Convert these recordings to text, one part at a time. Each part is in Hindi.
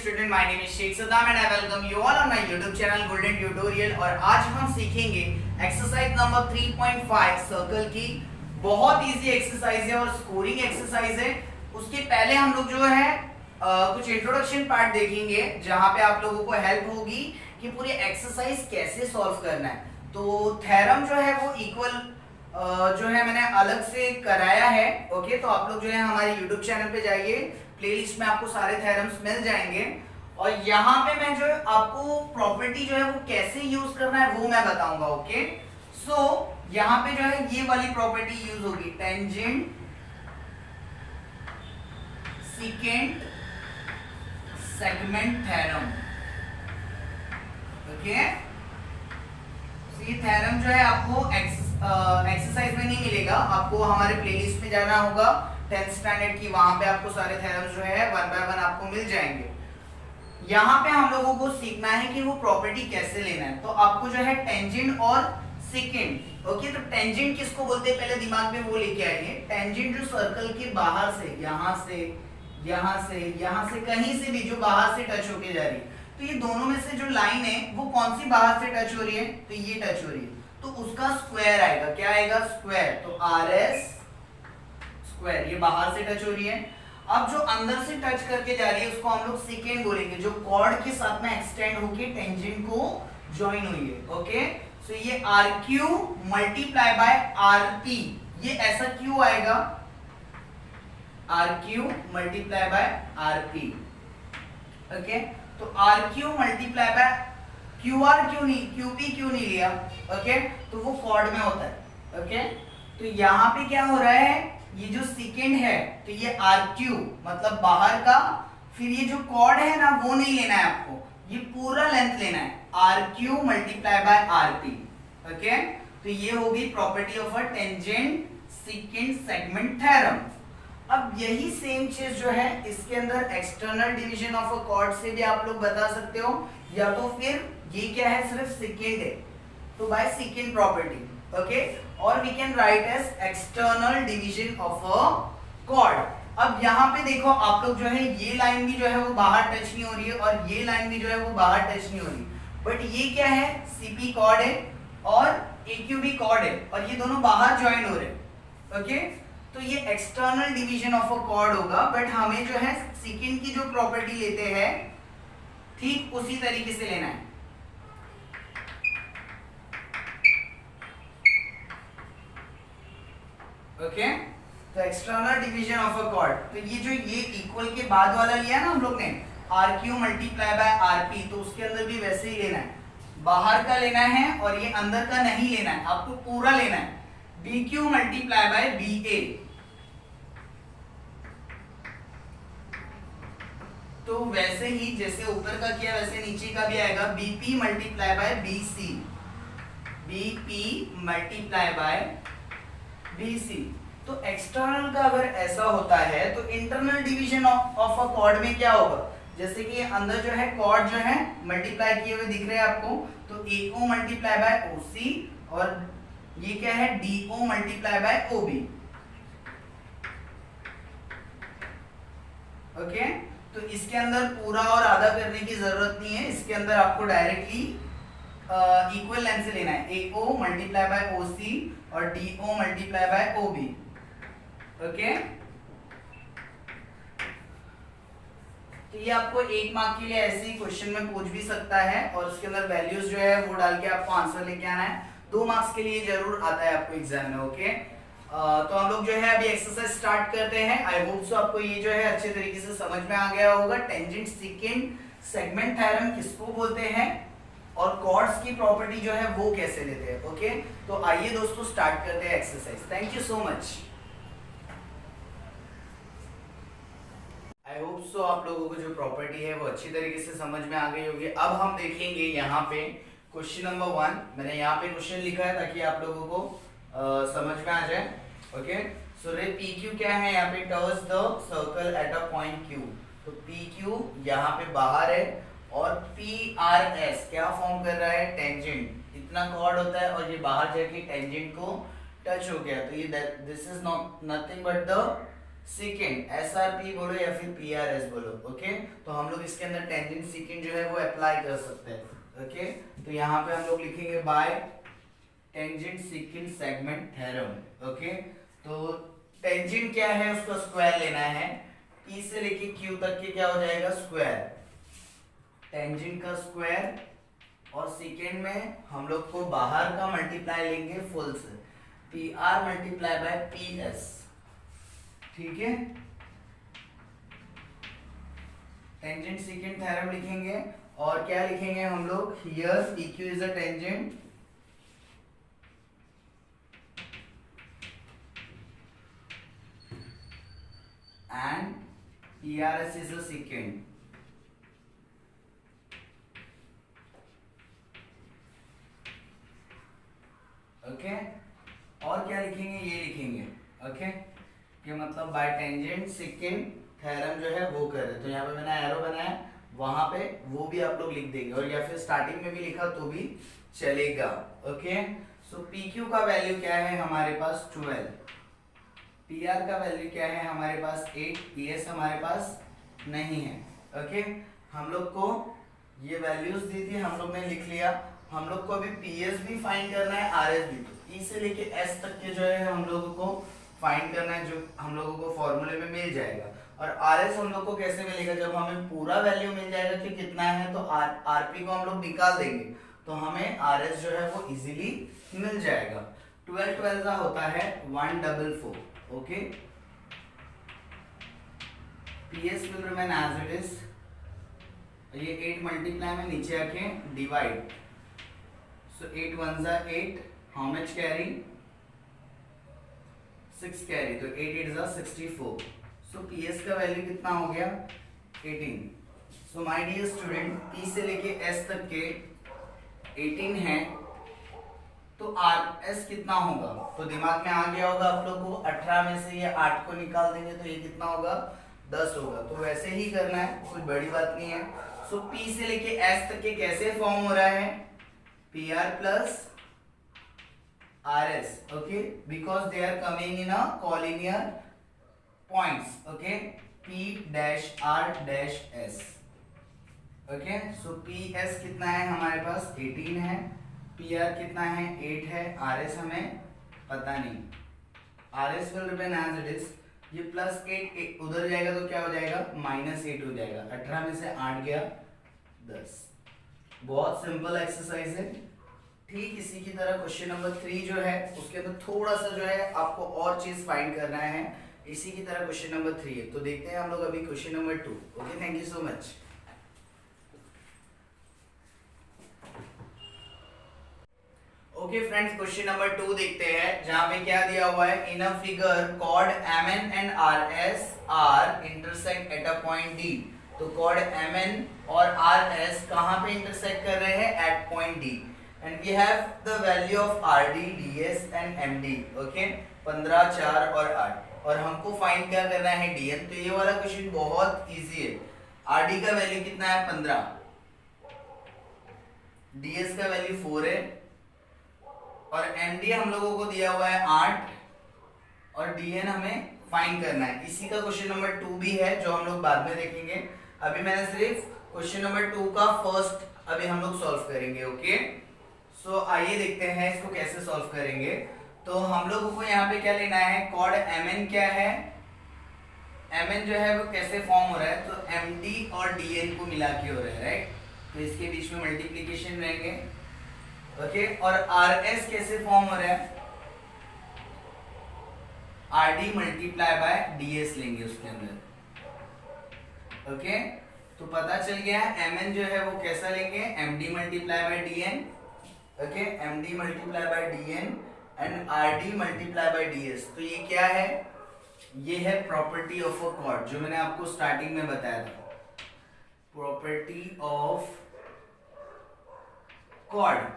student, my name is Sheikh Saddam and I welcome you all on my YouTube channel Golden Tutorial। और आज हम सीखेंगे एक्सरसाइज नंबर 3.5 सर्कल की। बहुत इजी एक्सरसाइज है और स्कोरिंग एक्सरसाइज है। उसके पहले हम लोग जो है कुछ इंट्रोडक्शन पार्ट देखेंगे जहां पे आप लोगों को हेल्प होगी कि पूरी एक्सरसाइज कैसे सॉल्व करना है। तो थ्योरम जो है वो इक्वल जो है मैंने अलग से कराया है। ओके, तो आप लोग जो है हमारे YouTube चैनल पे जाइए, प्लेलिस्ट में आपको सारे थ्योरम्स मिल जाएंगे। और यहाँ पे मैं जो आपको प्रॉपर्टी जो है वो कैसे यूज करना है वो मैं बताऊंगा। ओके, सो यहाँ पे जो है ये वाली प्रॉपर्टी यूज होगी, tangent secant segment theorem. Okay, ये थ्योरम जो है आपको एक्सरसाइज में नहीं मिलेगा, आपको हमारे प्लेलिस्ट में जाना होगा 10th स्टैंडर्ड की, वहां पे आपको सारे थ्योरम्स जो है वन बाय वन आपको मिल जाएंगे। यहाँ पे हम लोगों को सीखना है कि वो प्रॉपर्टी कैसे लेना है। तो आपको जो है टेंजेंट और सेकेंट। ओके, तो टेंजेंट किसको बोलते हैं पहले दिमाग में वो लेके आइए। टेंजेंट जो सर्कल के बाहर से, यहाँ से यहाँ से यहाँ से कहीं से भी जो बाहर से टच होके जा रही है, तो ये दोनों में से जो लाइन है वो कौन सी बाहर से टच हो रही है, तो ये टच हो रही है, तो उसका स्क्वायर आएगा। क्या आएगा? स्क्वायर। तो आर एस स्क्वायर, ये बाहर से टच हो रही है। अब जो अंदर से टच करके जा रही है उसको हम लोग सेकेंड बोलेंगे, जो कॉर्ड के साथ में एक्सटेंड होके टेंजेंट को ज्वाइन हुई है। ओके, सो ये R Q multiply by R P, ये ऐसा क्यों आएगा, R Q multiply by R P. Okay, तो R Q multiply by Q R क्यों नहीं, क्यू पी क्यों नहीं लिया? ओके, तो वो कॉर्ड में होता है। ओके, तो यहाँ पे क्या हो रहा है, ये जो सेकेंड है तो ये आर क्यू मतलब बाहर का, फिर ये जो कॉर्ड है ना वो नहीं लेना है आपको, ये पूरा लेंथ लेना है, R Q multiply by R P. Okay, तो ये होगी property of a tangent second segment theorem. अब यही सेम चीज जो है इसके अंदर external division of a chord से भी आप लोग बता सकते हो, या तो फिर ये क्या है सिर्फ सेकेंड है तो बाय सेकेंड प्रॉपर्टी। ओके, और we can write as external division of a chord. अब यहाँ पे देखो आप लोग जो है ये लाइन भी जो है वो बाहर टच नहीं हो रही है और ये लाइन भी जो है वो बाहर टच नहीं हो रही, बट ये क्या है, सीपी कॉर्ड है और AQ भी कॉर्ड है और ये दोनों बाहर ज्वाइन हो रहे हैं। ओके, तो ये external division of a cord होगा, बट हमें जो है सेकेंड की जो प्रॉपर्टी लेते हैं ठीक उसी तरीके से लेना है। ओके, तो external division of a cord, तो ये जो ये इक्वल के बाद वाला लिया ना हम लोग ने, R Q multiply by R P, तो उसके अंदर भी वैसे ही लेना है, बाहर का लेना है और ये अंदर का नहीं लेना है, आपको पूरा लेना है, B Q multiply by B A. तो वैसे ही जैसे ऊपर का किया वैसे नीचे का भी आएगा, BP multiply by B C, BP multiply by BC। तो एक्सटर्नल का अगर ऐसा होता है तो internal division of a chord में क्या होगा, जैसे कि अंदर जो है कॉर्ड जो है मल्टीप्लाई किए हुए दिख रहे हैं आपको, तो AO मल्टीप्लाई बाय OC और ये क्या है DO multiply by OB। Okay, तो इसके अंदर पूरा और आधा करने की जरूरत नहीं है, इसके अंदर आपको डायरेक्टली इक्वल लेंथ से लेना है, AO मल्टीप्लाई बाय OC और DO multiply by OB। Okay, तो ये आपको 1 मार्क के लिए ऐसे ही क्वेश्चन में पूछ भी सकता है और उसके अंदर वैल्यूज जो है वो डाल के आपको आंसर लेके आना है। 2 मार्क्स के लिए जरूर आता है आपको एग्जाम में। ओके, तो हम लोग जो है अभी एक्सरसाइज स्टार्ट करते हैं। आई होप सो आपको ये जो है अच्छे तरीके से समझ में आ गया होगा, टेंजेंट सेकेंड सेगमेंट थ्योरम किसको बोलते हैं और कॉर्ड्स की प्रॉपर्टी जो है वो कैसे लेते हैं। ओके, तो आइए दोस्तों स्टार्ट करते हैं exercise. Thank you so much. I hope so आप लोगों को जो प्रॉपर्टी है वो अच्छी तरीके से समझ में आ गई होगी। अब हम देखेंगे यहाँ पे क्वेश्चन नंबर 1। मैंने यहाँ पे क्वेश्चन लिखा है ताकि आप लोगों को समझ में आ जाए। ओके, सो रे PQ क्या है, यहाँ पे touch the circle eight a point Q। तो PQ यहाँ पे बाहर है और PRS क्या फॉर्म कर रहा है, टेंजेंट। इतना कॉर्ड होता है और ये बाहर जाके टेंजेंट को टच हो गया, तो ये this is not nothing but the second, SRP बोलो या फिर PRS बोलो, ओके। तो हम लोग इसके अंदर टेंजेंट सेकेंड जो है वो अप्लाई कर सकते हैं, ओके। तो यहाँ पे हम लोग लिखेंगे bye tangent second segment theorem, okay. तो टेंजेंट क्या है, उसका स्क्वायर लेना है, P से लेके Q तक के क्या हो जाएगा, स्क्वायर, टेंजेंट का स्क्वायर, और सेकेंड में हम लोग को बाहर का मल्टीप्लाई लेंगे फुल से, PR मल्टीप्लाई बाय PS, ठीक है। टेंजेंट सेकेंड थ्योरम लिखेंगे, और क्या लिखेंगे हम लोग, here PQ is a tangent and PRS is a second, okay. और क्या लिखेंगे, ये लिखेंगे, ओके, कि मतलब बाय टेंजेंट सेकेंड थ्योरम जो है वो करे। तो यहाँ पे मैंने एरो बनाया, वहां पे वो भी आप लोग लिख देंगे, और या फिर स्टार्टिंग में भी लिखा तो भी चलेगा, ओके। सो PQ का वैल्यू क्या है हमारे पास 12, PR का वैल्यू क्या है हमारे पास 8, PS हमारे पास नहीं है, ओके। हम लोग को ये वैल्यूज दी थी, हम लोग ने लिख लिया। हम लोग को अभी PS भी फाइंड करना है, RS भी, तो E से लेके S तक के जो है हम लोगों को फाइंड करना है, जो हम लोगों को फॉर्मूले में मिल जाएगा। और RS हम लोग को कैसे मिलेगा, जब हमें पूरा वैल्यू मिल जाएगा कि कितना है, तो RP को हम लोग निकाल देंगे, तो हमें RS जो है वो इजीली मिल जाएगा। 12 12 का होता है 144, okay. PS will remain as it is, ये 8 मल्टीप्लाई में नीचे आके डिवाइड, so 8 1 जा 8, how much carry, 6 कैरी, तो 8 8 जा 64, so PS का वैल्यू कितना हो गया 18। so my dear student, P से लेके S तक के 18 है, तो RS कितना होगा, तो दिमाग में आ गया होगा आप लोग को, 18 में से ये 8 को निकाल देंगे तो ये कितना होगा 10 होगा। तो वैसे ही करना है, कोई बड़ी बात नहीं है। सो P से लेके S तक के कैसे फॉर्म हो रहा है, PR plus RS, okay, because they are coming in a collinear points, okay, P dash R dash S, okay. So PS कितना है हमारे पास 18 है, PR कितना है 8 है, RS हमें पता नहीं, RS will remain as it is। ये प्लस 8 उधर जाएगा तो क्या हो जाएगा, -8 हो जाएगा, 18 में से 8 गया 10। बहुत सिंपल एक्सरसाइज है। ठीक इसी की तरह क्वेश्चन नंबर 3 जो है उसके अंदर थोड़ा सा जो है आपको और चीज फाइंड करना है, इसी की तरह क्वेश्चन नंबर 3 है। तो देखते हैं हम लोग अभी question number 2, okay. Thank you so much. Okay friends, question number 2 देखते हैं, जहां पे क्या दिया हुआ है, in a figure chord MN and RS are intersect at a point D। तो कॉर्ड MN और RS कहां पे इंटरसेक्ट कर रहे हैं, at point D, and we have the value of RD, DS and MD, okay, 15 4 और 8, और हमको फाइंड क्या करना है, DN। तो ये वाला क्वेश्चन बहुत इजी है। RD का वैल्यू कितना है 15, DS का वैल्यू 4 है, और MD हम लोगों को दिया हुआ है 8, और DN हमें फाइंड करना है। इसी का क्वेश्चन नंबर 2 भी है, जो हम लोग बाद में देखेंगे। अभी मैंने सिर्फ क्वेश्चन नंबर 2 का फर्स्ट अभी हम लोग सॉल्व करेंगे, ओके। सो आइए देखते हैं इसको कैसे सॉल्व करेंगे। तो हम लोगों को यहाँ पे क्या लेना है, कॉर्ड MN क्या है, MN जो है वो कैसे फॉर्म हो रहा है, तो MD और DN को मिला के हो रहा है, राइट। तो इसके बीच में मल्टीप्लीकेशन रहेंगे, ओके। और RS कैसे फॉर्म हो रहा है, RD मल्टीप्लाई बाय DS लेंगे उसके अंदर, ओके। तो पता चल गया MN जो है वो कैसा लेंगे, MD multiply by DN, okay, MD multiply by DN and RD multiply by DS। तो ये क्या है, ये है प्रॉपर्टी ऑफ अ कॉर्ड, जो मैंने आपको स्टार्टिंग में बताया था, प्रॉपर्टी ऑफ कॉर्ड।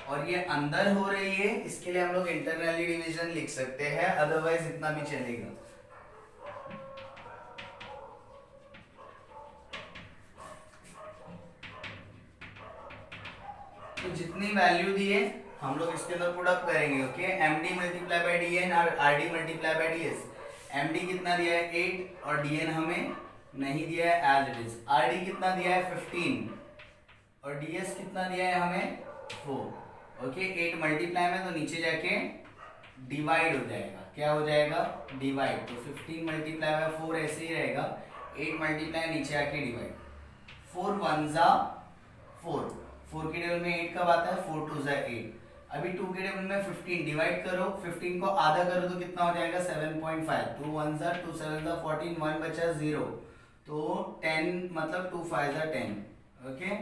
और ये अंदर हो रही है, इसके लिए हम लोग इंटरनली डिवीजन लिख सकते हैं, अदरवाइज इतना भी चलेगा। तो जितनी वैल्यू दी है हम लोग इसके अंदर पुट अप करेंगे, okay. MD multiply by DN और RD multiply by DS। M D कितना दिया है 8 और डी एन हमें नहीं दिया है as it is. R D कितना दिया है 15 और डी एस कितना दिया है हमें 4। ओके 8 मल्टीप्लाई में तो नीचे जाके डिवाइड हो जाएगा, क्या हो जाएगा डिवाइड। तो 15 मल्टीप्लाई बाय 4 ऐसे ही रहेगा, 8 मल्टीप्लाई नीचे आके डिवाइड। 4 1 जा 4, 4 के टेबल में 8 कब आता है 4 2 जा 8। अभी 2 के टेबल में 15 डिवाइड करो, 15 को आधा करो तो कितना हो जाएगा 7.5। 2 1 जा 2 7 जा 14, 1 बचा 0 तो 10 मतलब 2 5 जा 10। ओके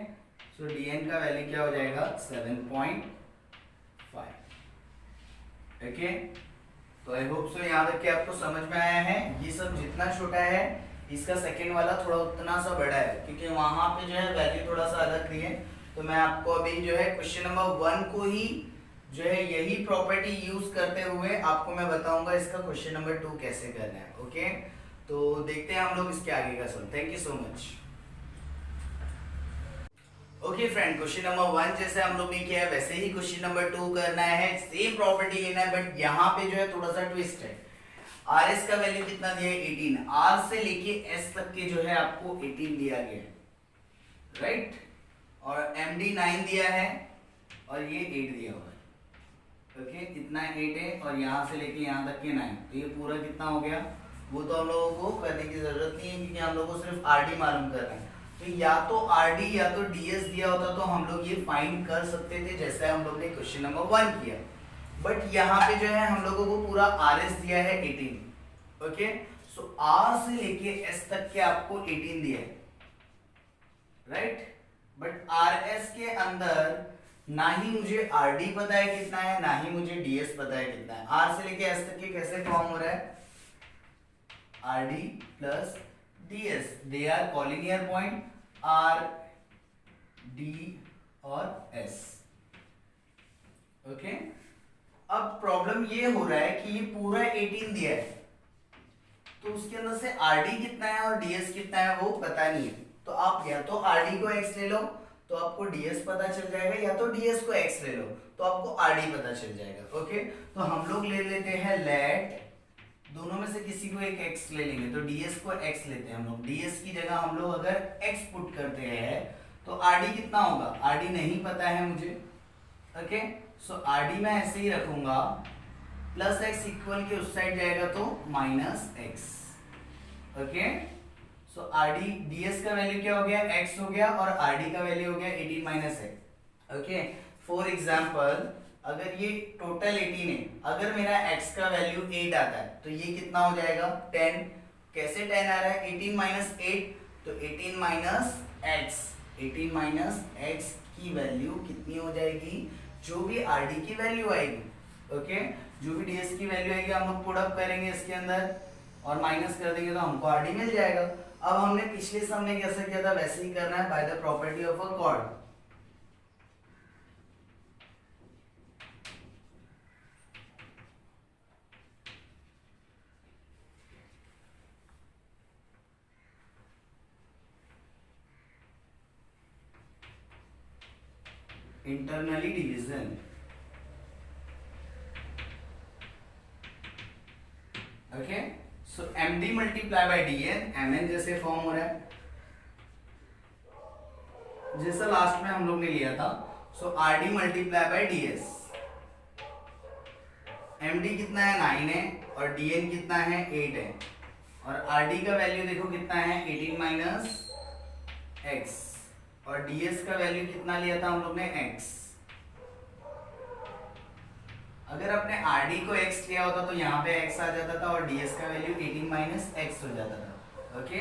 सो dn का वैल्यू क्या हो जाएगा 7.5। ओके तो आई होप सो यहाँ तक कि आपको समझ में आया है। ये सब जितना छोटा है इसका सेकंड वाला थोड़ा उतना सा बड़ा है, क्योंकि वहां पे जो है वैल्यू थोड़ा सा अलग दी है। तो मैं आपको अभी जो है क्वेश्चन नंबर 1 को ही जो है यही प्रॉपर्टी यूज करते हुए आपको मैं बताऊंगा इसका क्वेश्चन नंबर 2 कैसे करना है। ओके तो देखते हैं हम लोग इसके आगे का solve. Thank you so much. Okay friend, question number 1 जैसे हम लोग ने किया है वैसे ही क्वेश्चन नंबर 2 करना है, सेम प्रॉपर्टी लेना है, बट यहाँ पे जो है थोड़ा सा ट्विस्ट है। आर एस का वैल्यू कितना दिया है 18, आर से लेके एस तक के जो है आपको 18 दिया गया है, राइट। और एम डी 9 दिया है और ये 8 दिया हुआ है। ओके इतना 8 है और यहाँ से लेके यहाँ तक के 9, तो ये पूरा कितना हो गया वो तो हम लोगों को करने की जरूरत नहीं है, क्योंकि हम लोगों को सिर्फ आर डी मालूम करना है। तो या तो आर डी या तो डी एस दिया होता तो हम लोग ये फाइंड कर सकते थे जैसे हम लोग ने क्वेश्चन नंबर 1 किया, बट यहाँ पे जो है हम लोगों को पूरा आर एस दिया है 18। ओके सो आर से लेके एस तक के आपको 18 दिया है, राइट। बट आर एस के अंदर ना ही मुझे आर डी पता है कितना है, ना ही मुझे डी एस पता है कितना है। आर से लेके एस तक के कैसे फॉर्म हो रहा है R D plus D S, they are collinear point R D और एस। ओके अब प्रॉब्लम ये हो रहा है कि ये पूरा 18 दिया है, तो उसके अंदर से आर डी कितना है और डी एस कितना है वो पता नहीं है। तो आप या तो आर डी को एक्स ले लो तो आपको डीएस पता चल जाएगा, या तो डीएस को एक्स ले लो तो आपको आरडी पता चल जाएगा। ओके तो हम लोग ले लेते हैं लेट, दोनों में से किसी को एक एक्स ले लेंगे, तो डीएस को एक्स लेते हैं हम लोग। डीएस की जगह हम लोग अगर एक्स पुट करते हैं तो आरडी कितना होगा, आरडी नहीं पता है मुझे। ओके सो आरडी मैं ऐसे ही रखूंगा, प्लस एक्स इक्वल के उस साइड जाएगा तो minus x. Okay so RD DS का वैल्यू क्या हो गया x हो गया और आरडी का वैल्यू हो गया 18 minus x. Okay for example अगर ये टोटल 18 है, अगर मेरा x का वैल्यू 8 आता है तो ये कितना हो जाएगा 10। कैसे 10 आ रहा है 18 माइनस 8, तो 18 माइनस एक्स, 18 माइनस एक्स की वैल्यू कितनी हो जाएगी जो भी आरडी की वैल्यू आएगी। ओके जो भी डीएस की वैल्यू आएगी हम लोग पुट अप करेंगे इसके अंदर और माइनस कर देंगे तो हमको आरडी मिल जाएगा। अब हमने पिछले सम में कैसे किया था वैसे ही करना है by the property of a chord. Internally division. Okay so M D multiply by D N, M N जैसे फॉर्म हो रहा है जैसा लास्ट में हम लोग ने लिया था। So R D multiply by D S, M D कितना है 9 है और डी एन कितना है 8 है, और आर डी का वैल्यू देखो कितना है 18 माइनस एक्स, और डी एस का वैल्यू कितना लिया था हम लोग ने x। अगर अपने आरडी को x लिया होता तो यहाँ पे x आ जाता था और ds का वैल्यू 18 माइनस एक्स हो जाता था। ओके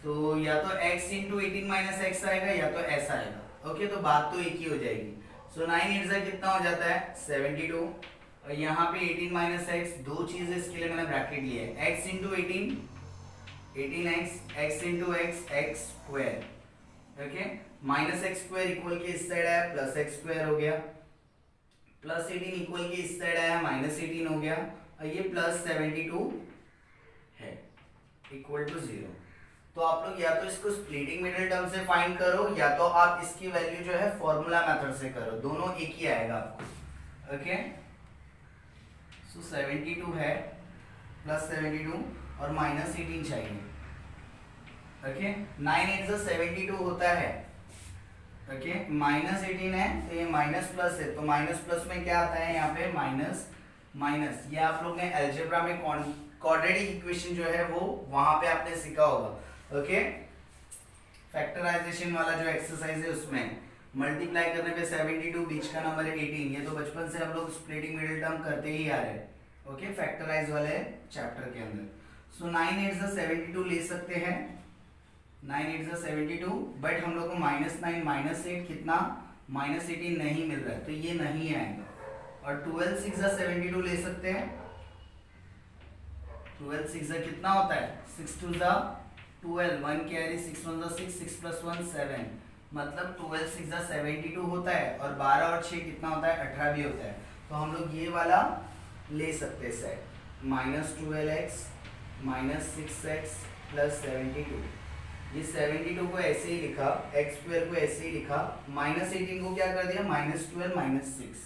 तो या तो x इंटू 18 माइनस एक्स आएगा या तो s आएगा। ओके तो बात तो एक ही हो जाएगी। सो 9 8 से कितना हो जाता है 72, और यहाँ पे 18 माइनस एक्स, दो चीजें इसके लिए मैंने ब्रैकेट लिया है, x into 18x, x into x square. Okay minus x square equal के इस साइड आया प्लस एक्स स्क्वायर हो गया, प्लस 18 इक्वल के इस साइड आया माइनस 18 हो गया, और ये प्लस 72 है इक्वल टू 0। तो आप लोग या तो इसको स्प्लिटिंग मिडिल टर्म से फाइंड करो या तो आप इसकी वैल्यू जो है फॉर्मूला मेथड से करो, दोनों एक ही आएगा आपको। ओके सो 72 है प्लस 72 और -18 चाहिए। ओके, 9 8 72 होता है। ओके, -18 है तो ये माइनस प्लस है, तो माइनस प्लस में क्या आता है यहाँ पे माइनस माइनस। ये आप लोग ने अलजेब्रा में क्वाड्रेटिक इक्वेशन जो है वो वहां पे आपने सीखा होगा। ओके, फैक्टराइजेशन वाला जो एक्सरसाइज है उसमें मल्टीप्लाई करने पे 72, बीच का नंबर है 18। ये तो बचपन से हम लोग स्प्लिटिंग मिडिल टर्म करते ही आ रहे हैं। ओके, फैक्टराइज वाले चैप्टर के अंदर। सो 9 8 72 ले सकते हैं, 9 8 72, बट हम लोग को -9 -8 कितना -18 नहीं मिल रहा है, तो ये नहीं आएगा। और 12 6 72 ले सकते हैं, 12 6 कितना होता है 6 2 12, 1 कैरी, 6 1 6, 6 + 1 7, मतलब 12 6 72 होता है। और 12 और 6 कितना होता है 18 भी होता है। तो हम लोग ये वाला ले सकते हैं सेट, -12x -6x + 72। ये 72 को ऐसे ही लिखा, x² को ऐसे ही लिखा, -18 को क्या कर दिया -12 -6।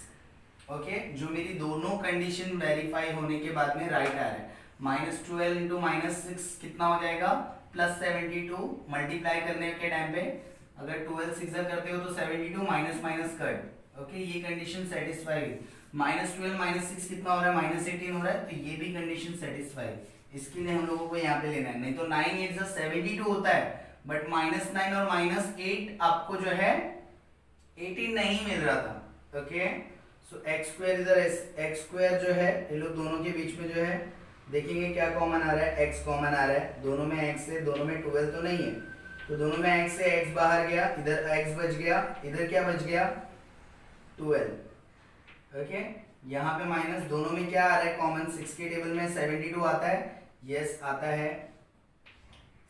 ओके, जो मेरी दोनों कंडीशन वेरीफाई होने के बाद में राइट आ रहा है। -12 × -6 कितना हो जाएगा +72, मल्टीप्लाई करने के टाइम पे अगर 12 6 करते हो तो 72 माइनस माइनस कट। ओके, ये कंडीशन सेटिस्फाई हुई। -12 -6 कितना हो रहा है -18 हो रहा है, तो ये भी कंडीशन सेटिस्फाई। इसके लिए हम लोगों को यहाँ पे लेना है, नहीं तो 9 8 72 होता है, बट -9 और -8 आपको जो है 18 नहीं मिल रहा था। ओके, सो x² इधर x² जो है ये लोग दोनों के बीच में जो है देखेंगे क्या कॉमन आ रहा है, x कॉमन आ रहा है। दोनों में x है, दोनों में 12 तो नहीं है, तो दोनों में x से x बाहर गया, इधर x बच गया, इधर क्या बच गया 12। ओके, यहाँ पे माइनस, दोनों में क्या आ रहा है कॉमन, 6 के टेबल में 72 आता है, यस आता है।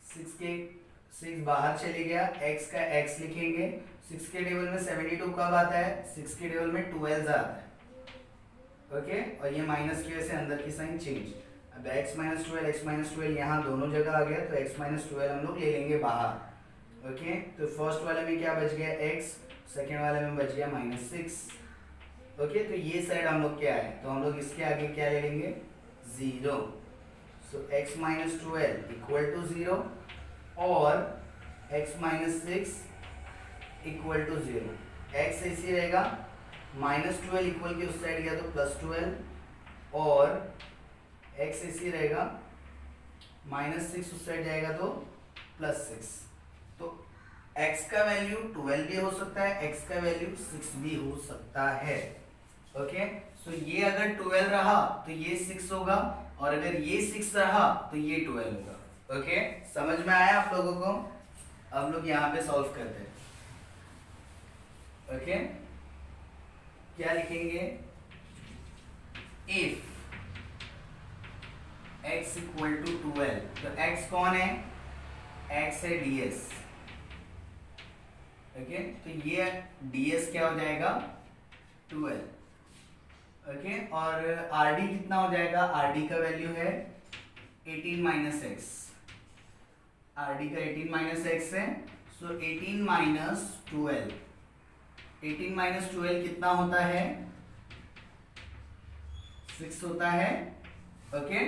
6 बाहर चले गया, x का x लिखेंगे। 6 के टेबल में 72 कब आता है 6 के टेबल में 12 आता है। ओके, और ये माइनस की वजह से अंदर की साइन चेंज। अब x -12 यहाँ दोनों जगह आ गया, तो x -12 हम लोग ले लेंगे बाहर। ओके, तो फर्स्ट वाले में क्या बच गया x, सेकेंड वाले में बच गया -6। ओके, तो ये साइड हम लोग क्या है, तो हम लोग इसके आगे क्या ले लेंगे 0। सो x -12 = 0 और x -6 = 0। x ऐसे रहेगा, -12 इक्वल के उस साइड गया तो +12, और x ऐसे रहेगा, -6 उस साइड जाएगा तो +6। तो x का वैल्यू 12 भी हो सकता है, x का वैल्यू 6 भी हो सकता है। ओके, सो ये अगर 12 रहा तो ये 6 होगा, और अगर ये 6 रहा तो ये 12 होगा। ओके, समझ में आया आप लोगों को? अब लोग यहाँ पे सॉल्व करते हैं। ओके, क्या लिखेंगे, इफ x = 12, तो x कौन है, x है ds। ओके, तो ये ds क्या हो जाएगा 12। ओके, और rd कितना हो जाएगा, rd का वैल्यू है 18 - x, rd का 18 - x है। सो 18 - 12, 18 - 12 कितना होता है 6 होता है। ओके,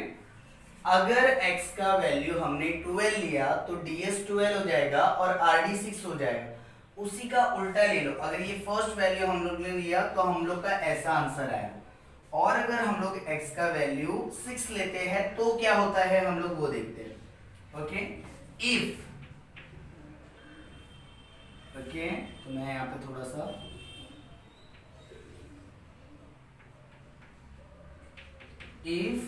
अगर x का वैल्यू हमने 12 लिया तो ds 12 हो जाएगा और rd 6 हो जाएगा। उसी का उल्टा ले लो, अगर ये फर्स्ट वैल्यू हम लोग ने लिया तो हम लोग का ऐसा आंसर आएगा, और अगर हम लोग x का वैल्यू 6 लेते हैं तो क्या होता है हम लोग वो देखते हैं। ओके, इफ, ओके, तो मैं यहाँ पे थोड़ा सा इफ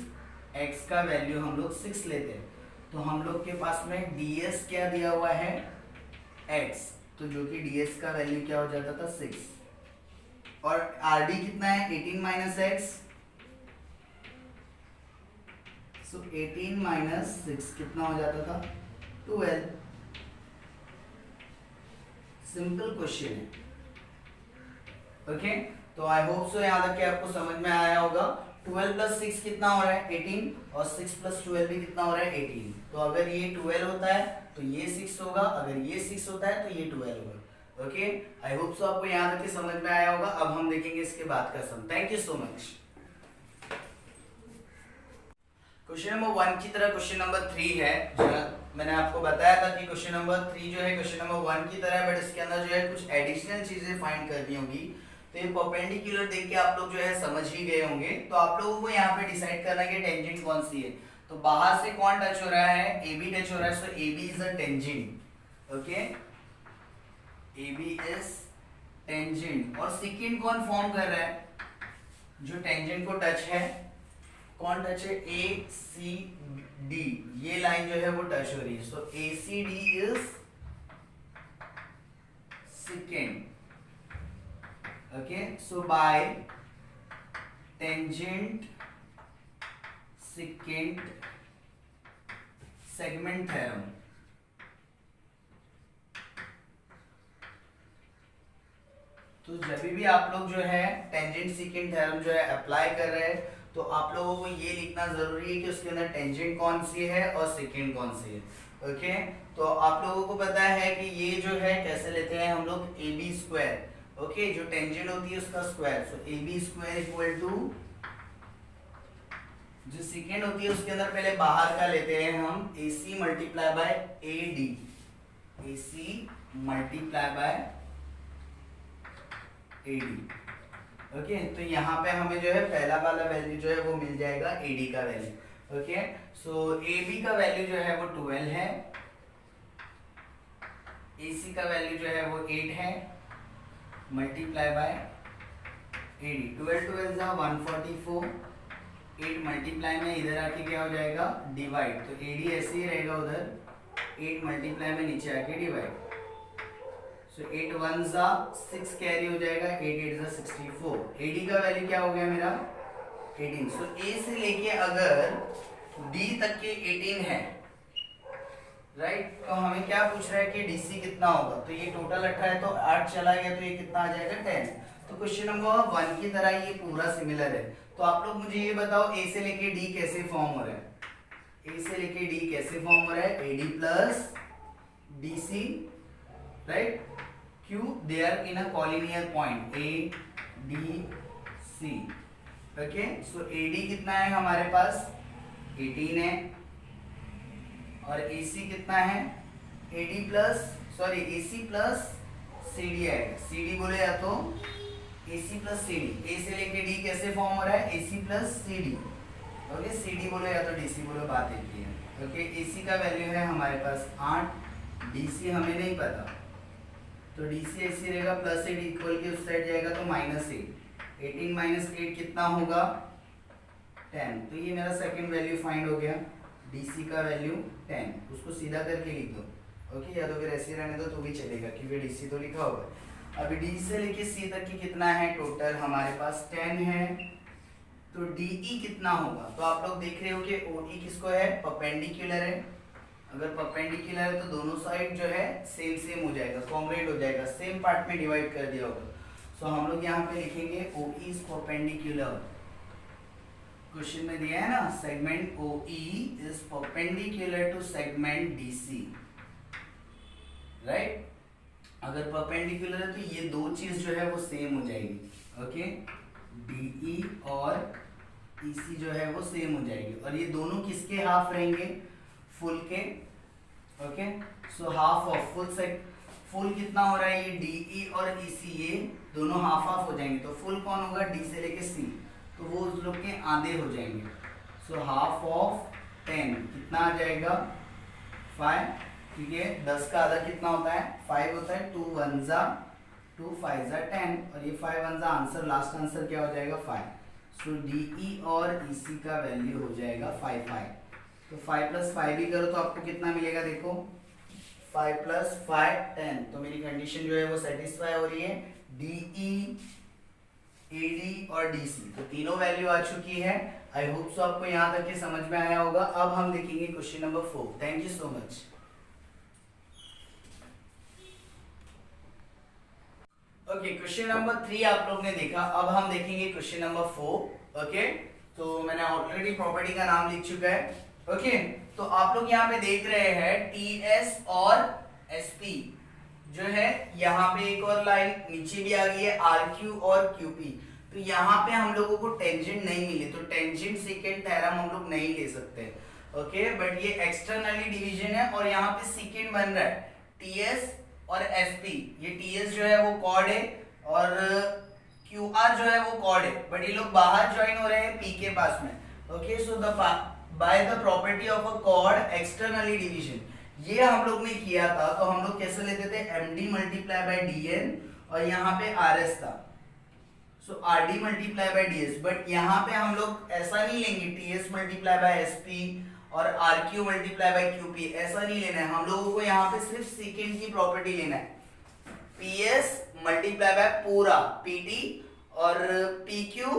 x का वैल्यू हम लोग 6 लेते हैं तो हम लोग के पास में ds क्या दिया हुआ है x, तो जो कि ds का वैल्यू क्या हो जाता था 6, और rd कितना है 18 - x, सो 18 - 6 कितना हो जाता था 12। सिंपल क्वेश्चन है। ओके, तो आई होप सो यहाँ तक कि आपको समझ में आया होगा। 12 + 6 कितना हो रहा है 18, और 6 + 12 भी कितना हो रहा है 18। तो अगर ये 12 होता है तो ये 6 होगा, अगर ये 6 होता है तो ये 12 होगा। ओके, आई होप सो आपको यहाँ तक कि समझ में आया होगा। अब हम देखेंगे इसके बाद का sum. Thank you so much. Question number 1 की तरह क्वेश्चन नंबर 3 है। मैंने आपको बताया था कि क्वेश्चन नंबर 3 जो है क्वेश्चन नंबर 1 की तरह है, बट इसके अंदर जो है कुछ एडिशनल चीजें फाइंड करनी होगी। तो ये परपेंडिकुलर देख के आप लोग जो है समझ ही गए होंगे। तो आप लोगों को यहाँ पे डिसाइड करना है कि टेंजेंट कौन सी है। तो बाहर से कौन टच हो रहा है, ए बी टच हो रहा है, so A B is a tangent. Okay, A B is tangent. और सेकंड कौन फॉर्म कर रहा है, जो टेंजेंट को टच है, कौन टच है, ए सी डी, ये लाइन जो है वो टच हो रही है। So A C D is secant. Okay, so by tangent second segment theorem, तो जब भी आप लोग जो है टेंजेंट सेकेंड थ्योरम जो है अप्लाई कर रहे हैं, तो आप लोगों को ये लिखना जरूरी है कि उसके अंदर टेंजेंट कौन सी है और सेकेंड कौन सी है। ओके, तो आप लोगों को पता है कि ये जो है कैसे लेते हैं हम लोग, ए बी स्क्वायर। ओके, जो टेंजेंट होती है उसका square, so A B square equal to, जो सेकेंड होती है उसके अंदर पहले बाहर का लेते हैं हम, A C multiply by A D, A C multiply by A D. Okay, तो यहाँ पे हमें जो है पहला वाला वैल्यू जो है वो मिल जाएगा AD का वैल्यू। ओके, सो AB का वैल्यू जो है वो 12 है, AC का वैल्यू जो है वो 8 है, मल्टीप्लाई बाय AD। 12 12 जा 144, 8 मल्टीप्लाई में इधर आके क्या हो जाएगा, डिवाइड। तो AD ऐसे ही रहेगा उधर, 8 मल्टीप्लाई में नीचे आके डिवाइड। So 8 1 जा 6 कैरी हो जाएगा, 8 8 जा 64। AD का वैल्यू क्या हो गया मेरा, 18। सो A से लेके अगर D तक के 18 है, राइट, तो हमें क्या पूछ रहा है कि DC कितना होगा। तो ये टोटल 18 है, तो 8 चला गया तो ये कितना आ जाएगा, 10। तो क्वेश्चन नंबर 1 की तरह ये पूरा सिमिलर है। तो आप लोग मुझे ये बताओ A से लेके D कैसे फॉर्म हो रहा है, A से लेके D कैसे फॉर्म हो रहा है, AD plus DC, right, Q there in a collinear point A D C। Okay, so AD कितना है हमारे पास, 18 है, और AC कितना है, AD plus sorry AC plus CD आएगा। CD बोले या तो AC प्लस CD, A से लेके D कैसे फॉर्म हो रहा है, AC plus CD। Okay, CD बोले या तो DC बोले, बात एक ही है। ओके, AC का वैल्यू है हमारे पास 8, DC हमें नहीं पता, तो DC ऐसे रहेगा, प्लस 8 इक्वल के उस साइड जाएगा तो -8, 18 माइनस 8 कितना होगा, 10। तो ये मेरा सेकंड वैल्यू फाइंड हो गया, DC का वैल्यू 10। उसको सीधा करके लिख दो। ओके, या तो फिर ऐसे रहने दो तो भी चलेगा क्योंकि DC तो लिखा होगा। अभी D से लेके C तक की कितना है, टोटल हमारे पास 10 है, तो DE कितना होगा। तो आप लोग देख रहे हो कि OE किसको है, परपेंडिकुलर है। अगर परपेंडिकुलर है तो दोनों साइड जो है सेम सेम हो जाएगा, कॉन्ग्रुएंट हो जाएगा, सेम पार्ट में डिवाइड कर दिया होगा। सो हम लोग यहाँ पे लिखेंगे OE इज परपेंडिकुलर। क्वेश्चन में दिया है ना, segment OE is perpendicular to segment DC, right. अगर परपेंडिकुलर है तो ये दो चीज जो है वो सेम हो जाएगी। ओके, DE और EC जो है वो सेम हो जाएगी, और ये दोनों किसके हाफ रहेंगे, फुल के। Okay, so half of full कितना हो रहा है, ये DE और EC ये दोनों हाफ हाफ हो जाएंगे। तो फुल कौन होगा, D से लेके C, तो वो उस लोग के आधे हो जाएंगे। सो हाफ ऑफ 10 कितना आ जाएगा, 5, ठीक है। 10 का आधा कितना होता है, 5 होता है। 2 1 जा 2 5 जा 10, और ये 5 1 जा आंसर, लास्ट आंसर क्या हो जाएगा, 5। सो DE और EC का वैल्यू हो जाएगा 5 5। तो 5 + 5 भी करो तो आपको कितना मिलेगा, देखो 5 + 5 10। तो मेरी कंडीशन जो है वो सेटिस्फाई हो रही है, DE AD और DC, तो तीनों वैल्यू आ चुकी है। आई होप सो आपको यहाँ तक के समझ में आया होगा। अब हम देखेंगे question number 4। Thank you so much. Okay, question number 3 आप लोग ने देखा, अब हम देखेंगे क्वेश्चन नंबर 4। ओके, तो मैंने ऑलरेडी प्रॉपर्टी का नाम लिख चुका है। ओके, तो आप लोग यहाँ पे देख रहे हैं TS और SP जो है, यहाँ पे एक और लाइन नीचे भी आ गई है RQ और QP। तो यहाँ पे हम लोगों को टेंजेंट नहीं मिली, तो टेंजेंट सेकेंड थ्योरम हम लोग नहीं ले सकते। ओके, बट ये एक्सटर्नली डिवीजन है और यहाँ पे सेकेंड बन रहा है टीएस और एसपी। ये टीएस जो है वो कॉर्ड है और क्यूआर जो है वो कॉर्ड है, बट ये लोग बाहर ज्वाइन हो रहे हैं पी के पास में। Okay, so the by the property of a cord externally division, ये हम लोग ने किया था। तो हम लोग कैसे लेते थे, md मल्टीप्लाई बाय dn और यहाँ पे rs था, सो rd multiply by ds। But यहाँ पे हम लोग ऐसा नहीं लेंगे ts मल्टीप्लाई बाय sp और rq मल्टीप्लाई बाय qp, ऐसा नहीं लेना है। हम लोगों को यहाँ पे सिर्फ सेकेंड की प्रॉपर्टी लेना है, ps मल्टीप्लाई बाय पूरा pt और pq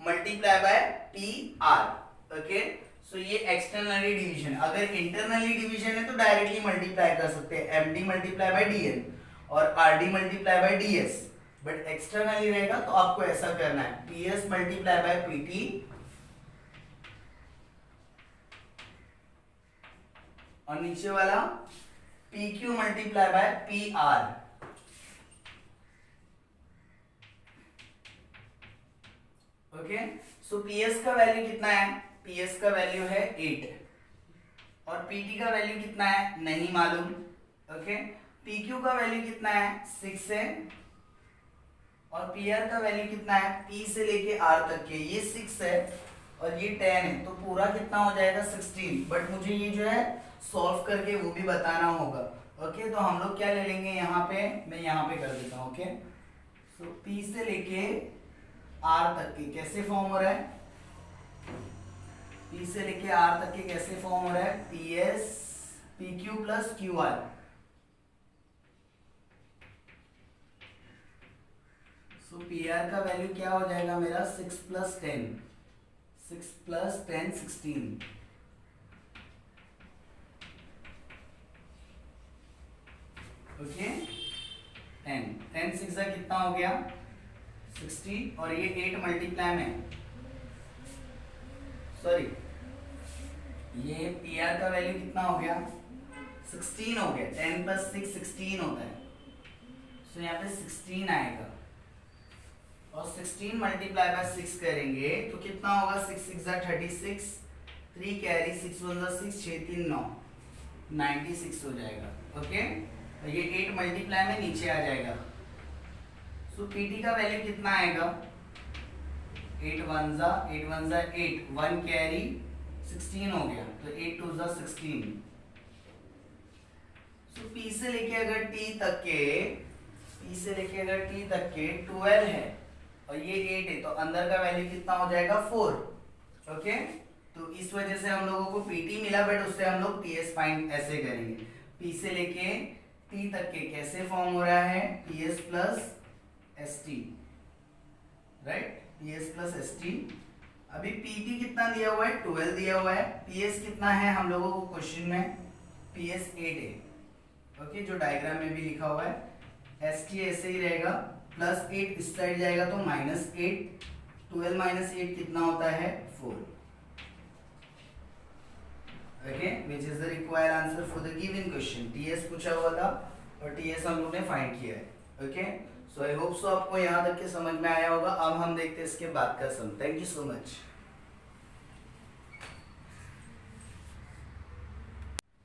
multiply by pr। Okay, so ये एक्सटर्नली डिवीजन। अगर इंटरनली डिवीजन है तो डायरेक्टली मल्टीप्लाई कर सकते हैं, md मल्टीप्लाई बाय dn और rd multiply by ds। But externally रहेगा तो आपको ऐसा करना है, ps मल्टीप्लाई बाय pt और नीचे वाला pq multiply by pr। Okay, so ps का वैल्यू कितना है, ps का वैल्यू है 8 और pt का वैल्यू कितना है नहीं मालूम। ओके, pq का वैल्यू कितना है 6 है और pr का वैल्यू कितना है, p से लेके r तक के ये 6 है और ये 10 है, तो पूरा कितना हो जाएगा 16। बट मुझे ये जो है सॉल्व करके वो भी बताना होगा। ओके, तो हम लोग क्या ले लेंगे यहाँ पे, मैं यहाँ पे कर देता हूँ। ओके, सो p से लेके r तक के कैसे फॉर्म हो रहा है, p से लेके r तक के कैसे फॉर्म हो रहा है, ps pq प्लस qr। सो pr का वैल्यू क्या हो जाएगा मेरा 6 प्लस 10, 6 प्लस 10 16। ओके, 10 10 6 कितना हो गया 60 और ये 8 मल्टीप्लाई में, सॉरी ये pr का वैल्यू कितना हो गया 16 हो गया, 10 प्लस 6 16 होता है। सो यहाँ पे 16 आएगा और 16 मल्टीप्लाई बाय 6 करेंगे तो कितना होगा, 6 6 36, 3 कैरी 6 1 6 6 3 9 96 हो जाएगा। ओके, तो ये 8 मल्टीप्लाई में नीचे आ जाएगा। सो pt का वैल्यू कितना आएगा, 8 1 8 1 कैरी 16 हो गया, तो 8 2 16। सो p से लेके अगर t तक के 12 है और ये 8 है, तो अंदर का वैल्यू कितना हो जाएगा 4। ओके, तो इस वजह से हम लोगों को pt मिला, बट उससे हम लोग ts फाइंड ऐसे करेंगे, p से लेके t तक के कैसे फॉर्म हो रहा है, ps plus st, right, ps plus st। अभी pt कितना दिया हुआ है 12 दिया हुआ है, ps कितना है हम लोगों को क्वेश्चन में, ps 8 है। ओके, जो डायग्राम में भी लिखा हुआ है, st ऐसे ही रहेगा, प्लस 8 इस साइड जाएगा तो -8, 12 माइनस 8 कितना होता है 4। Okay, which is the required answer for the given question. ts पूछा हुआ था और ts हम लोग ने फाइंड किया है। Okay, so I hope so आपको यहाँ तक के समझ में आया होगा। अब हम देखते हैं इसके बाद का sum. Thank you so much.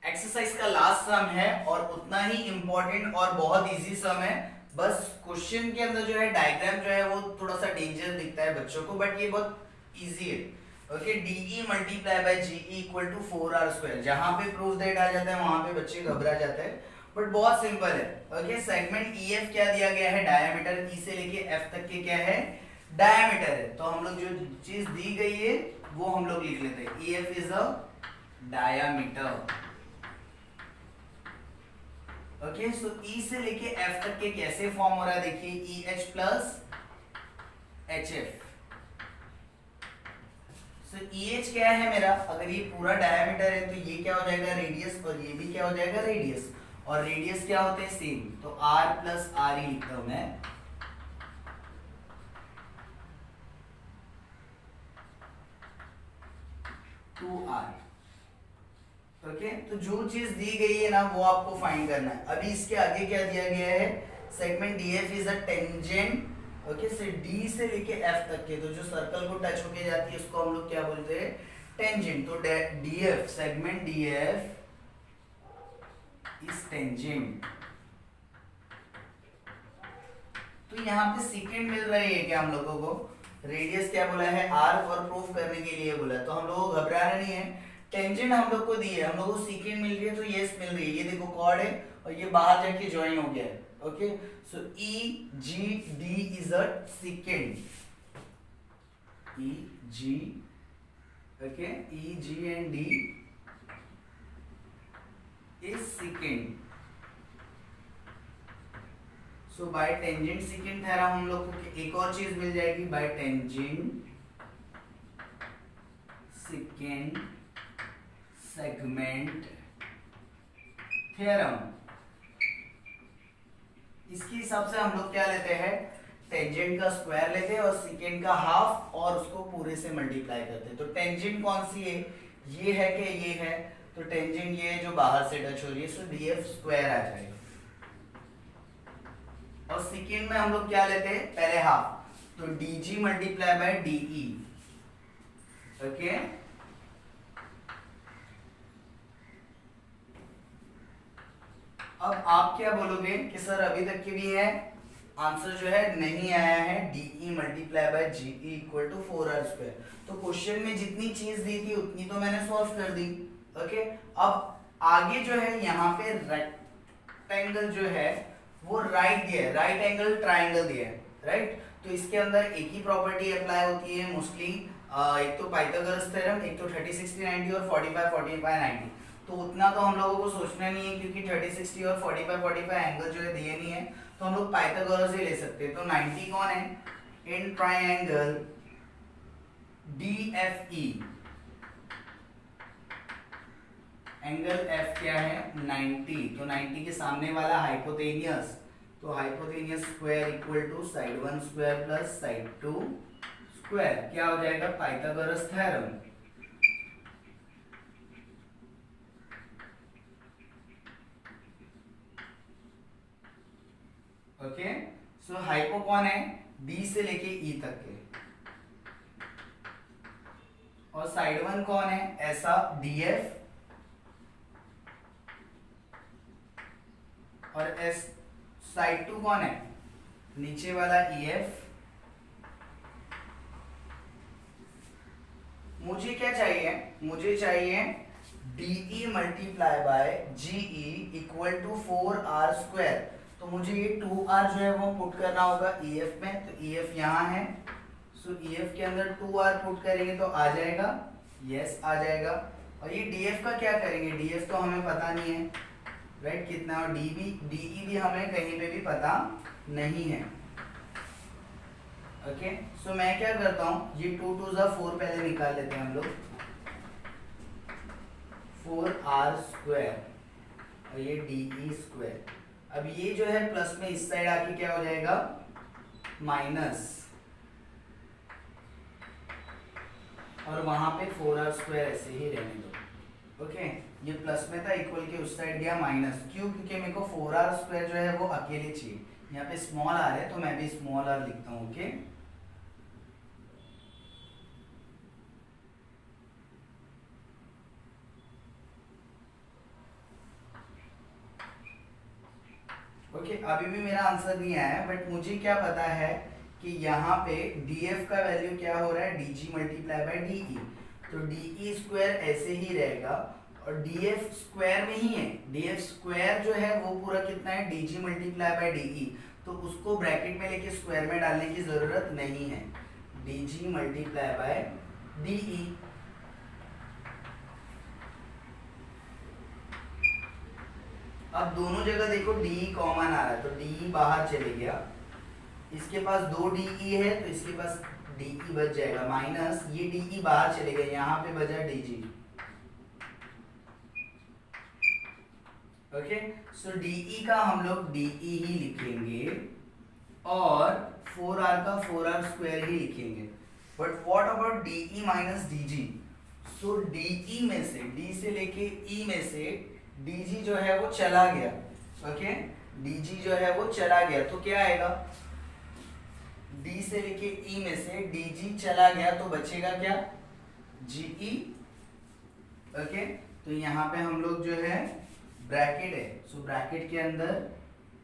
Exercise का लास्ट सम है और उतना ही इंपॉर्टेंट और बहुत इजी सम है। बस क्वेश्चन के अंदर जो है डायग्राम जो है वो थोड़ा सा डेंजर दिखता है बच्चों को, बट ये बहुत इजी है। Okay, DE multiply by GE equal to 4R²। जहां पे प्रूफ दैट आ जाता है वहां पे बच्चे घबरा जाते हैं, बट बहुत सिंपल है। ओके, सेगमेंट EF क्या दिया गया है, डायमीटर। E से लेके F तक के क्या है, डायमीटर है। तो हम लोग जो चीज दी गई है वो हम लोग लिख लेते हैं, EF is a diameter. Okay, so E से लेके F तक के कैसे फॉर्म हो रहा है, देखिए EH प्लस HF। सो EH क्या है मेरा, अगर ये पूरा डायमीटर है तो ये क्या हो जाएगा रेडियस, और ये भी क्या हो जाएगा रेडियस, और रेडियस क्या होते हैं सेम, तो R प्लस RE लिखता हूं मैं। ओके, तो जो चीज दी गई है ना वो आपको फाइंड करना है। अभी इसके आगे क्या दिया गया है, segment DF is a tangent okay, से डी से लेके एफ तक के, तो जो सर्कल को टच होके जाती है उसको हम लोग क्या बोलते हैं, टेंजेंट। तो DF, segment DF is tangent. तो यहाँ पे सीकेंड मिल रही है क्या हम लोगों को, रेडियस क्या बोला है, आर, और प्रूफ करने के लिए बोला, तो हम लोगों को घबराना नहीं है। टेंजेंट हम लोग को दी है, हम लोगों को सीकेंड मिल रही है, तो यस मिल रही है, ये देखो कॉर्ड है और ये बाहर जाके ज्वाइन हो गया है। Okay, so E G D is a secant, E G, okay, E G and D is secant. So by tangent secant theorem हम लोग को एक और चीज मिल जाएगी, by tangent secant segment theorem. इसके हिसाब से हम लोग क्या लेते हैं, टेंजेंट का स्क्वायर लेते हैं और सीकेंड का हाफ और उसको पूरे से मल्टीप्लाई करते हैं। तो टेंजेंट कौन सी है, ये है कि ये है, तो टेंजेंट ये है जो बाहर से टच हो रही है, सो डीएफ स्क्वायर आ जाएगा। और सेकेंड में हम लोग क्या लेते हैं, पहले हाफ, तो DG multiply by DE. Okay, अब आप क्या बोलोगे कि सर अभी तक के भी है, आंसर जो है नहीं आया है, DE multiply by GE equal to 4r²। तो क्वेश्चन में जितनी चीज दी थी उतनी तो मैंने सॉल्व कर दी। ओके, अब आगे जो है यहाँ पे रेक्टेंगल जो है वो राइट दिया है, राइट एंगल ट्राइंगल दिया है, राइट। तो इसके अंदर एक ही प्रॉपर्टी अप्लाई होती है मोस्टली, एक तो पाइथागोरस थ्योरम, एक तो 30 60 90 और 45 45 90। तो उतना तो हम लोगों को सोचना नहीं है क्योंकि 30 60 और 45 45 एंगल जो है दिए नहीं है, तो हम लोग पाइथागोरस ही ले सकते हैं। तो 90 कौन है, in triangle DFE, angle F क्या है 90, तो 90 के सामने वाला हाइपोटेनियस, तो hypotenuse square equal to side 1 square plus side 2 square, क्या हो जाएगा, Pythagoras theorem. Okay, so hypo कौन है, D से लेके E तक के, और साइड 1 कौन है, ऐसा DF, और एस साइड 2 कौन है, नीचे वाला EF। मुझे क्या चाहिए, मुझे चाहिए DE multiply by GE equal to 4r²। तो मुझे ये 2r जो है वो पुट करना होगा EF में, तो EF यहाँ है, सो EF के अंदर 2r पुट करेंगे तो आ जाएगा, यस आ जाएगा। और ये DF का क्या करेंगे, DF तो हमें पता नहीं है, राइट, कितना, और DE भी हमें कहीं पे भी पता नहीं है। ओके, सो मैं क्या करता हूँ, ये 2 2 4 पहले निकाल लेते हैं हम लोग, 4r² और ये DE²। अब ये जो है प्लस में इस साइड आके क्या हो जाएगा, माइनस, और वहां पे 4r² ऐसे ही रहने दो। ओके, ये प्लस में था, इक्वल के उस साइड गया माइनस, क्यों, क्योंकि मेरे को 4r² जो है वो अकेले चाहिए, यहाँ पे स्मॉल r है तो मैं भी स्मॉल r लिखता हूँ। ओके, ओके, अभी भी मेरा आंसर नहीं आया है, बट मुझे क्या पता है कि यहाँ पे DF का वैल्यू क्या हो रहा है, DG मल्टीप्लाई बाय DE, तो DE² ऐसे ही रहेगा, और DF² में ही है, DF² जो है वो पूरा कितना है, DG मल्टीप्लाई बाय DE, तो उसको ब्रैकेट में लेके स्क्वायर में डालने की जरूरत नहीं है, DG मल्टीप्लाई बाय DE। अब दोनों जगह देखो DE कॉमन आ रहा है, तो DE बाहर चले गया, इसके पास 2 DE है तो इसके पास DE बच जाएगा, माइनस ये DE बाहर चले गए, यहाँ पे बचा DG। ओके, सो DE का हम लोग DE ही लिखेंगे और 4r का 4r² ही लिखेंगे, but what about DE minus DG। So DE में से, D से लेके E में से DG जो है वो चला गया। ओके, DG जो है वो चला गया, तो क्या आएगा, डी से लेके ई में से डी जी चला गया तो बचेगा क्या, जी ई। ओके, तो यहाँ पे हम लोग जो है ब्रैकेट है, सो ब्रैकेट के अंदर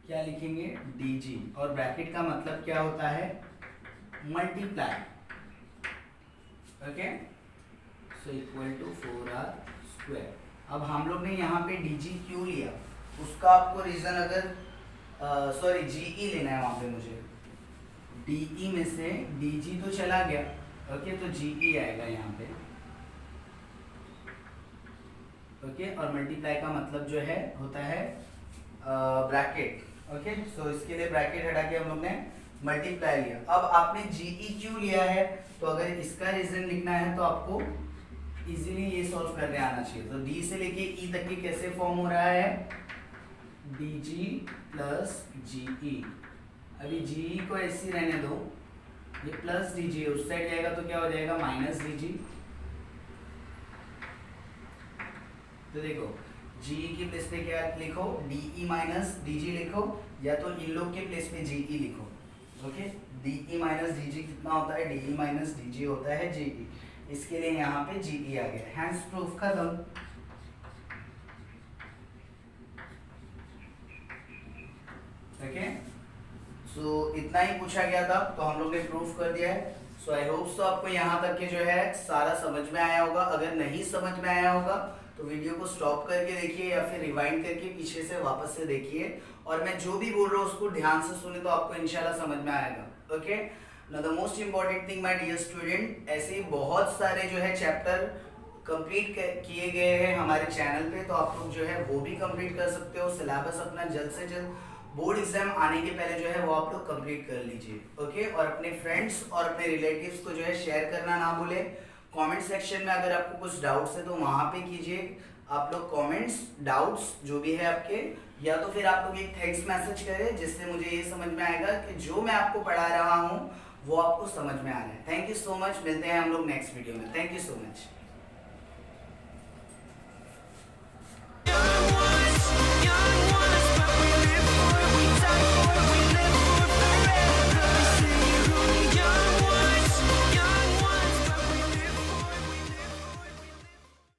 क्या लिखेंगे, डी जी, और ब्रैकेट का मतलब क्या होता है, multiply. Okay, so equal to 4r²। अब हम लोग ने यहाँ पे डी जी क्यों लिया, उसका आपको रीजन अगर सॉरी जी ई लेना है, वहां पे मुझे डी ई में से डी जी तो चला गया। ओके, तो जी ई आएगा यहाँ पे। ओके, और मल्टीप्लाई का मतलब जो है होता है ब्रैकेट। ओके, सो इसके लिए ब्रैकेट हटा के हम लोग ने मल्टीप्लाई लिया। अब आपने जी ई क्यों लिया है, तो अगर इसका रीजन लिखना है तो आपको इजीली ये सॉल्व करने आना चाहिए। तो डी से लेके ई तक की कैसे फॉर्म हो रहा है, डी जी प्लस जी ई। अभी जी ई को ऐसे ही रहने दो, ये प्लस डी जी उस साइड जाएगा तो क्या हो जाएगा, माइनस डी जी। तो देखो जी ई की प्लेस पे क्या लिखो, D E minus D G लिखो, या तो इन लोग के प्लेस पे जी ई लिखो। Okay, D E minus D G कितना होता है, D E minus D G होता है जी ई। इसके लिए यहाँ पे जी ई आ गया, हैंस प्रूफ खत्म। ओके, सो इतना ही पूछा गया था, तो हम लोग ने प्रूफ कर दिया है। सो आई होप सो आपको यहाँ तक के जो है सारा समझ में आया होगा। अगर नहीं समझ में आया होगा तो वीडियो को स्टॉप करके देखिए या फिर रिवाइंड करके पीछे से वापस से देखिए, और मैं जो भी बोल रहा हूँ उसको ध्यान से सुने तो आपको इंशाल्लाह समझ में आएगा। Okay, now the most important thing my dear student, ऐसे ही बहुत सारे जो है चैप्टर कंप्लीट किए गए हैं हमारे चैनल पे, तो आप लोग जो है वो भी कंप्लीट कर सकते हो। सिलेबस अपना जल्द से जल्द बोर्ड एग्जाम आने के पहले जो है वो आप लोग कंप्लीट कर लीजिए। ओके, और अपने फ्रेंड्स और अपने रिलेटिव्स को जो है शेयर करना ना भूले। कमेंट सेक्शन में अगर आपको कुछ डाउट्स है तो वहां पे कीजिए आप लोग कमेंट्स, डाउट्स जो भी है आपके, या तो फिर आप लोग एक थैंक्स मैसेज करें, जिससे मुझे ये समझ में आएगा कि जो मैं आपको पढ़ा रहा हूँ वो आपको समझ में आ रहा है। थैंक यू सो मच, मिलते हैं हम लोग नेक्स्ट वीडियो में। Thank you so much.